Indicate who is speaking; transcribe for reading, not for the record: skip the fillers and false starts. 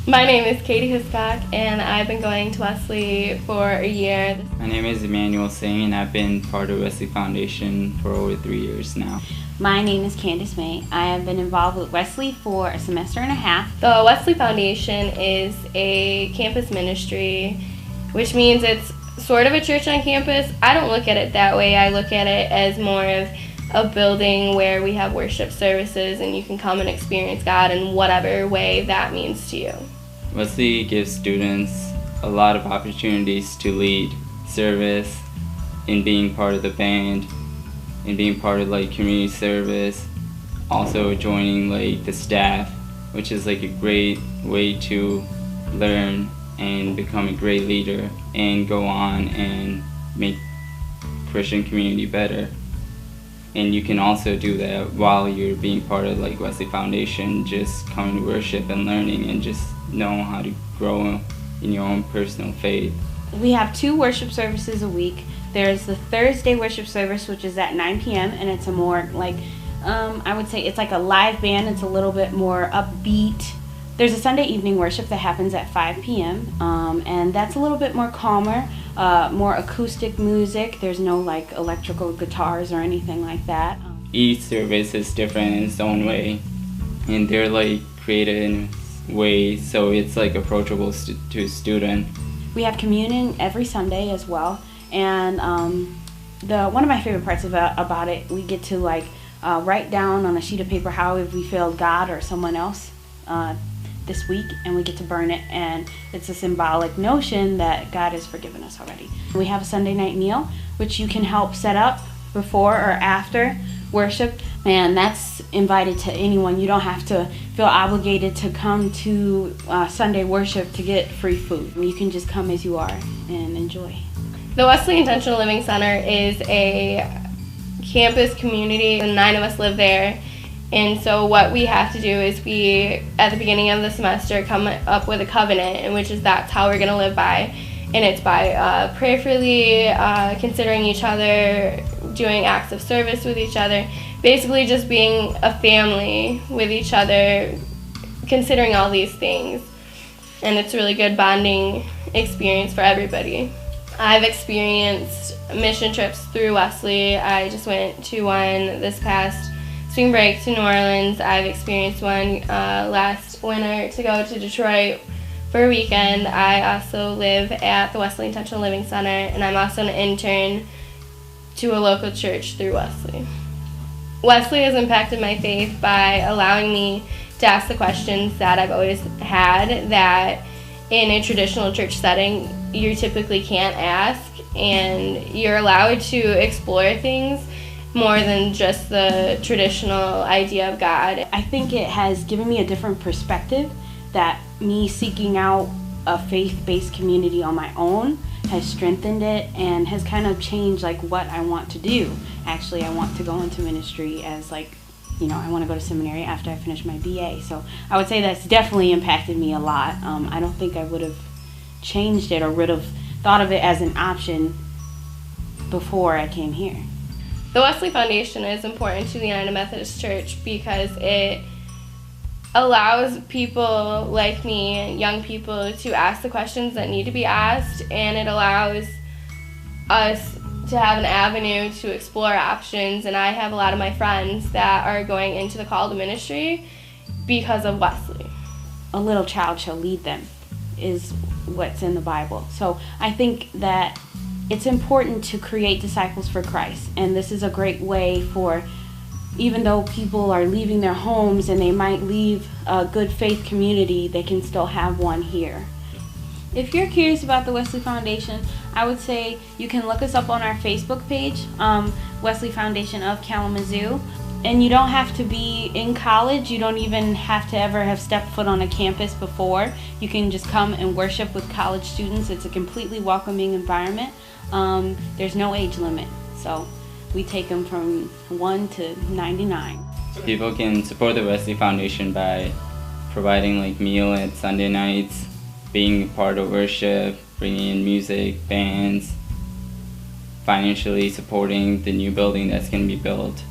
Speaker 1: My name is Katie Hiscock, and I've been going to Wesley for a year.
Speaker 2: My name is Emmanuel Singh, and I've been part of Wesley Foundation for over 3 years now.
Speaker 3: My name is Candace May. I have been involved with Wesley for a semester and a half.
Speaker 1: The Wesley Foundation is a campus ministry, which means it's sort of a church on campus. I don't look at it that way. I look at it as more of a building where we have worship services and you can come and experience God in whatever way that means to you.
Speaker 2: Wesley gives students a lot of opportunities to lead service, in being part of the band, in being part of community service, also joining the staff, which is a great way to learn and become a great leader and go on and make Christian community better. And you can also do that while you're being part of Wesley Foundation, just coming to worship and learning and just know how to grow in your own personal faith.
Speaker 3: We have 2 worship services a week. There's the Thursday worship service, which is at 9 p.m. and it's a more I would say it's like a live band. It's a little bit more upbeat. There's a Sunday evening worship that happens at 5 p.m. And that's a little bit more calmer, more acoustic music. There's no electrical guitars or anything like that.
Speaker 2: Each service is different in its own way, and they're created in ways so it's approachable to a student.
Speaker 3: We have communion every Sunday as well, and one of my favorite parts about it, we get to write down on a sheet of paper how have we failed God or someone else this week, and we get to burn it, and it's a symbolic notion that God has forgiven us already. We have a Sunday night meal, which you can help set up before or after worship, and that's invited to anyone. You don't have to feel obligated to come to Sunday worship to get free food. You can just come as you are and enjoy.
Speaker 1: The Wesley Intentional Living Center is a campus community, and 9 of us live there. And so what we have to do is we, at the beginning of the semester, come up with a covenant, in which that's how we're going to live by. And it's by prayerfully considering each other, doing acts of service with each other, basically just being a family with each other, considering all these things. And it's a really good bonding experience for everybody. I've experienced mission trips through Wesley. I just went to one this past spring break to New Orleans. I've experienced one last winter to go to Detroit for a weekend. I also live at the Wesley Intentional Living Center, and I'm also an intern to a local church through Wesley. Wesley has impacted my faith by allowing me to ask the questions that I've always had that in a traditional church setting you typically can't ask, and you're allowed to explore things more than just the traditional idea of God.
Speaker 3: I think it has given me a different perspective, that me seeking out a faith-based community on my own has strengthened it and has kind of changed what I want to do. Actually, I want to go into ministry as I want to go to seminary after I finish my BA. So I would say that's definitely impacted me a lot. I don't think I would have changed it or would have thought of it as an option before I came here.
Speaker 1: The Wesley Foundation is important to the United Methodist Church because it allows people like me, young people, to ask the questions that need to be asked, and it allows us to have an avenue to explore options. And I have a lot of my friends that are going into the call to ministry because of Wesley.
Speaker 3: A little child shall lead them is what's in the Bible. So I think that it's important to create disciples for Christ, and this is a great way for, even though people are leaving their homes and they might leave a good faith community, they can still have one here. If you're curious about the Wesley Foundation, I would say you can look us up on our Facebook page, Wesley Foundation of Kalamazoo. And you don't have to be in college. You don't even have to ever have stepped foot on a campus before. You can just come and worship with college students. It's a completely welcoming environment. There's no age limit. So we take them from 1 to 99.
Speaker 2: People can support the Wesley Foundation by providing meal at Sunday nights, being a part of worship, bringing in music, bands, financially supporting the new building that's going to be built.